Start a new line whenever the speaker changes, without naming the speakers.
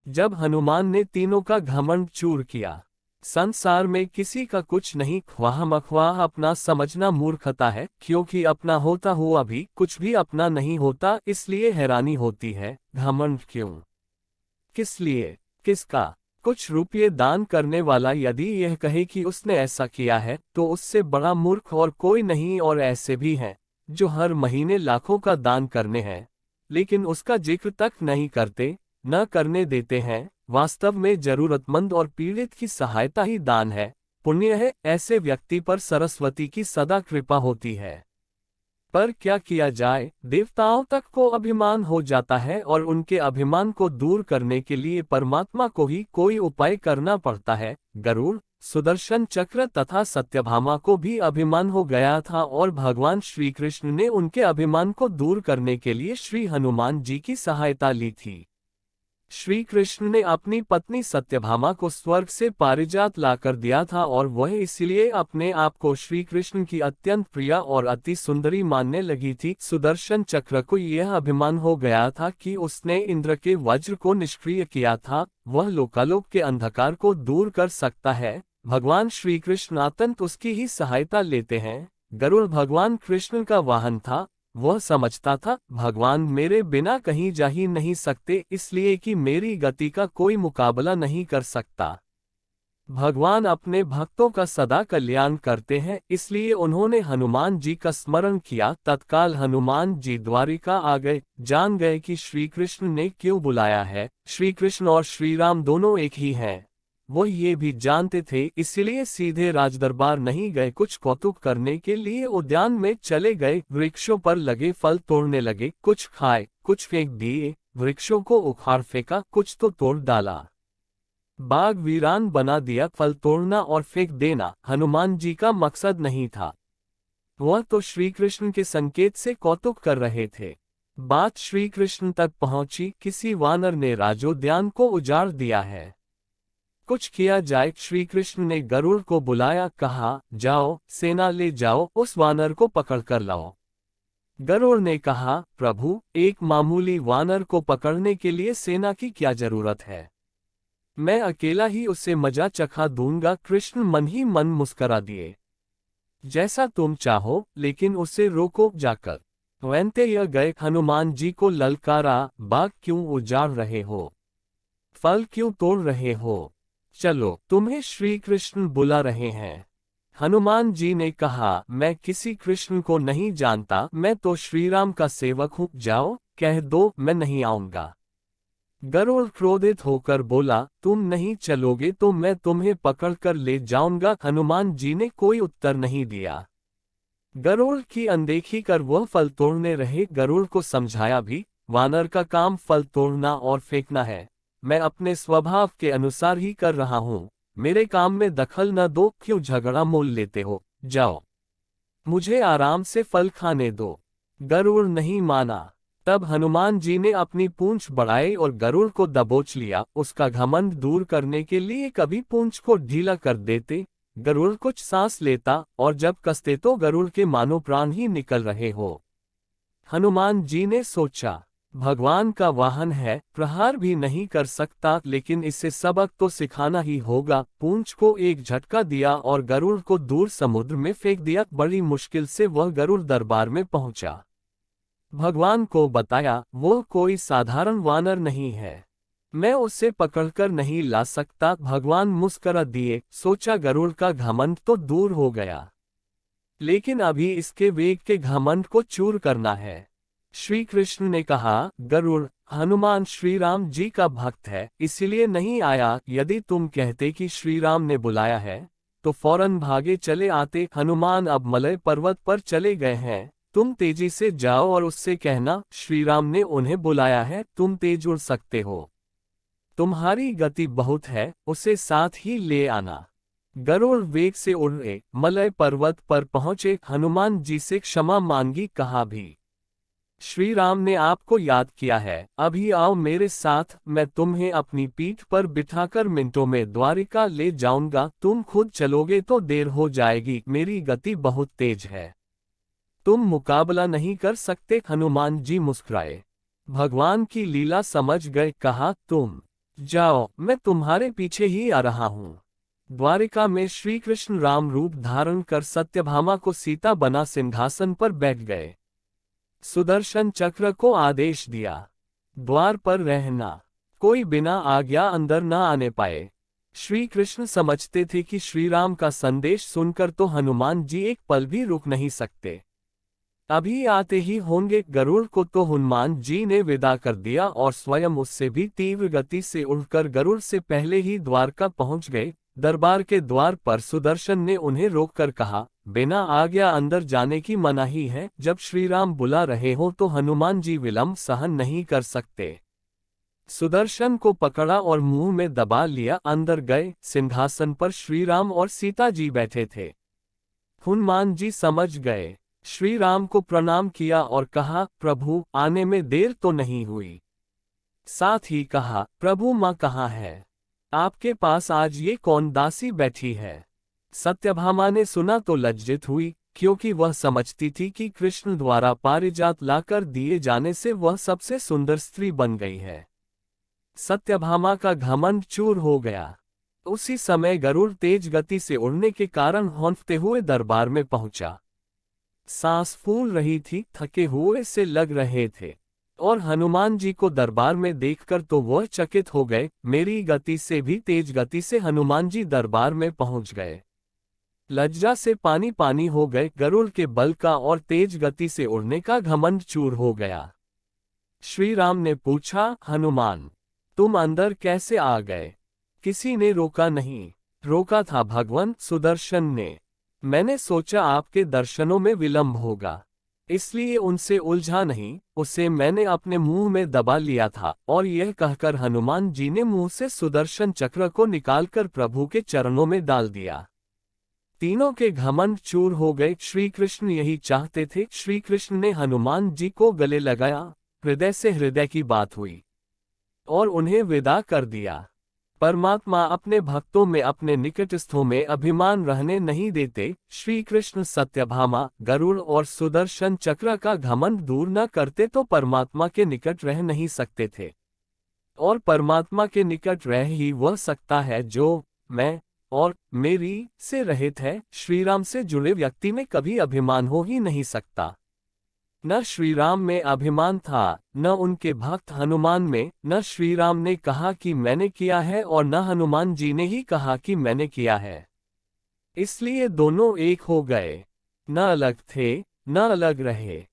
जब हनुमान ने तीनों का घमंड चूर किया, संसार में किसी का कुछ नहीं, ख्वाह अपना समझना मूर्खता है, क्योंकि अपना होता हुआ भी कुछ भी अपना नहीं होता। इसलिए हैरानी होती है, घमंड क्यों, किस लिए, किसका? कुछ रुपये दान करने वाला यदि यह कहे कि उसने ऐसा किया है, तो उससे बड़ा मूर्ख और कोई नहीं। और ऐसे भी हैं जो हर महीने लाखों का दान करने हैं, लेकिन उसका जिक्र तक नहीं करते, न करने देते हैं। वास्तव में जरूरतमंद और पीड़ित की सहायता ही दान है, पुण्य है। ऐसे व्यक्ति पर सरस्वती की सदा कृपा होती है। पर क्या किया जाए, देवताओं तक को अभिमान हो जाता है, और उनके अभिमान को दूर करने के लिए परमात्मा को ही कोई उपाय करना पड़ता है। गरुड़, सुदर्शन चक्र तथा सत्यभामा को भी अभिमान हो गया था, और भगवान श्री कृष्ण ने उनके अभिमान को दूर करने के लिए श्री हनुमान जी की सहायता ली थी। श्री कृष्ण ने अपनी पत्नी सत्यभामा को स्वर्ग से पारिजात लाकर दिया था, और वह इसलिए अपने आप को श्री कृष्ण की अत्यंत प्रिय और अति सुंदरी मानने लगी थी। सुदर्शन चक्र को यह अभिमान हो गया था कि उसने इंद्र के वज्र को निष्क्रिय किया था, वह लोकालोक के अंधकार को दूर कर सकता है। भगवान श्री कृष्ण अत्यंत उसकी ही सहायता लेते हैं। गरुड़ भगवान कृष्ण का वाहन था। वह समझता था, भगवान मेरे बिना कहीं जा ही नहीं सकते, इसलिए कि मेरी गति का कोई मुकाबला नहीं कर सकता। भगवान अपने भक्तों का सदा कल्याण करते हैं, इसलिए उन्होंने हनुमान जी का स्मरण किया। तत्काल हनुमान जी द्वारिका आ गए, जान गए कि श्री कृष्ण ने क्यों बुलाया है। श्री कृष्ण और श्री राम दोनों एक ही हैं, वो ये भी जानते थे, इसलिए सीधे राजदरबार नहीं गए। कुछ कौतुक करने के लिए उद्यान में चले गए, वृक्षों पर लगे फल तोड़ने लगे, कुछ खाए, कुछ फेंक दिए, वृक्षों को उखाड़ फेंका, कुछ तो तोड़ डाला, बाग वीरान बना दिया। फल तोड़ना और फेंक देना हनुमान जी का मकसद नहीं था, वह तो श्री कृष्ण के संकेत से कौतुक कर रहे थे। बात श्री कृष्ण तक पहुंची, किसी वानर ने राजोद्यान को उजाड़ दिया है, कुछ किया जाए। श्री कृष्ण ने गरुड़ को बुलाया, कहा, जाओ सेना ले जाओ, उस वानर को पकड़ कर लाओ। गरुड़ ने कहा, प्रभु, एक मामूली वानर को पकड़ने के लिए सेना की क्या जरूरत है, मैं अकेला ही उससे मजा चखा दूंगा। कृष्ण मन ही मन मुस्करा दिए, जैसा तुम चाहो, लेकिन उसे रोको जाकर। वैंतेय गए, हनुमान जी को ललकारा, बाग क्यों उजाड़ रहे हो, फल क्यों तोड़ रहे हो, चलो, तुम्हें श्री कृष्ण बुला रहे हैं। हनुमान जी ने कहा, मैं किसी कृष्ण को नहीं जानता, मैं तो श्री राम का सेवक हूँ, जाओ कह दो मैं नहीं आऊंगा। गरुड़ क्रोधित होकर बोला, तुम नहीं चलोगे तो मैं तुम्हें पकड़कर ले जाऊंगा। हनुमान जी ने कोई उत्तर नहीं दिया। गरुड़ की अनदेखी कर वह फल तोड़ने रहे। गरुड़ को समझाया भी, वानर का काम फल तोड़ना और फेंकना है, मैं अपने स्वभाव के अनुसार ही कर रहा हूँ, मेरे काम में दखल न दो। क्यों झगड़ा मोल लेते हो, जाओ, मुझे आराम से फल खाने दो। गरुड़ नहीं माना। तब हनुमान जी ने अपनी पूंछ बढ़ाई और गरुड़ को दबोच लिया। उसका घमंड दूर करने के लिए कभी पूंछ को ढीला कर देते, गरुड़ कुछ सांस लेता, और जब कसते तो गरुड़ के मानो प्राण ही निकल रहे हो। हनुमान जी ने सोचा, भगवान का वाहन है, प्रहार भी नहीं कर सकता, लेकिन इसे सबक तो सिखाना ही होगा। पूंछ को एक झटका दिया और गरुड़ को दूर समुद्र में फेंक दिया। बड़ी मुश्किल से वह गरुड़ दरबार में पहुंचा। भगवान को बताया, वो कोई साधारण वानर नहीं है, मैं उसे पकड़कर नहीं ला सकता। भगवान मुस्कुरा दिए, सोचा गरुड़ का घमंड तो दूर हो गया, लेकिन अभी इसके वेग के घमंड को चूर करना है। श्री कृष्ण ने कहा, गरुड़, हनुमान श्री राम जी का भक्त है, इसलिए नहीं आया। यदि तुम कहते कि श्री राम ने बुलाया है, तो फौरन भागे चले आते। हनुमान अब मलय पर्वत पर चले गए हैं, तुम तेजी से जाओ और उससे कहना, श्री राम ने उन्हें बुलाया है, तुम तेज उड़ सकते हो, तुम्हारी गति बहुत है, उसे साथ ही ले आना। गरुड़ वेग से उड़े, मलय पर्वत पर पहुंचे। हनुमान जी से क्षमा मांगी, कहा भी, श्री राम ने आपको याद किया है, अभी आओ मेरे साथ, मैं तुम्हें अपनी पीठ पर बिठाकर मिनटों में द्वारिका ले जाऊंगा। तुम खुद चलोगे तो देर हो जाएगी, मेरी गति बहुत तेज है, तुम मुकाबला नहीं कर सकते। हनुमान जी मुस्कुराए, भगवान की लीला समझ गए, कहा, तुम जाओ, मैं तुम्हारे पीछे ही आ रहा हूँ। द्वारिका में श्री कृष्ण राम रूप धारण कर सत्यभामा को सीता बना सिंहासन पर बैठ गए। सुदर्शन चक्र को आदेश दिया, द्वार पर रहना, कोई बिना आज्ञा अंदर न आने पाए। श्री कृष्ण समझते थे कि श्री राम का संदेश सुनकर तो हनुमान जी एक पल भी रुक नहीं सकते। अभी आते ही होंगे। गरुड़ को तो हनुमान जी ने विदा कर दिया और स्वयं उससे भी तीव्र गति से उड़कर गरुड़ से पहले ही द्वारका पहुंच गए। दरबार के द्वार पर सुदर्शन ने उन्हें रोककर कहा, बिना आज्ञा अंदर जाने की मनाही है। जब श्री राम बुला रहे हो तो हनुमान जी विलंब सहन नहीं कर सकते। सुदर्शन को पकड़ा और मुंह में दबा लिया। अंदर गए। सिंहासन पर श्री राम और सीता जी बैठे थे। हनुमान जी समझ गए, श्री राम को प्रणाम किया और कहा, प्रभु, आने में देर तो नहीं हुई। साथ ही कहा, प्रभु माँ कहाँ है? आपके पास आज ये कौन दासी बैठी है? सत्यभामा ने सुना तो लज्जित हुई, क्योंकि वह समझती थी कि कृष्ण द्वारा पारिजात लाकर दिए जाने से वह सबसे सुंदर स्त्री बन गई है। सत्यभामा का घमंड चूर हो गया। उसी समय गरुड़ तेज गति से उड़ने के कारण हौंफते हुए दरबार में पहुंचा। सांस फूल रही थी, थके हुए से लग रहे थे, और हनुमान जी को दरबार में देखकर तो वह चकित हो गए। मेरी गति से भी तेज गति से हनुमान जी दरबार में पहुंच गए। लज्जा से पानी पानी हो गए। गरुड़ के बल का और तेज गति से उड़ने का घमंड चूर हो गया। श्री राम ने पूछा, हनुमान, तुम अंदर कैसे आ गए? किसी ने रोका नहीं। रोका था भगवान सुदर्शन ने। मैंने सोचा आपके दर्शनों में विलंब होगा, इसलिए उनसे उलझा नहीं। उसे मैंने अपने मुंह में दबा लिया था। और यह कहकर हनुमान जी ने मुंह से सुदर्शन चक्र को निकालकर प्रभु के चरणों में डाल दिया। तीनों के घमंड चूर हो गए। श्री कृष्ण यही चाहते थे। श्री कृष्ण ने हनुमान जी को गले लगाया। हृदय से हृदय की बात हुई और उन्हें विदा कर दिया। परमात्मा अपने भक्तों में, अपने निकटस्थों में अभिमान रहने नहीं देते। श्री कृष्ण सत्यभामा, गरुड़ और सुदर्शन चक्र का घमंड दूर न करते तो परमात्मा के निकट रह नहीं सकते थे। और परमात्मा के निकट रह ही वह सकता है जो मैं और मेरी से रहित है। श्री राम से जुड़े व्यक्ति में कभी अभिमान हो ही नहीं सकता। न श्री राम में अभिमान था, न उनके भक्त हनुमान में। न श्री राम ने कहा कि मैंने किया है और न हनुमान जी ने ही कहा कि मैंने किया है। इसलिए दोनों एक हो गए, न अलग थे, न अलग रहे।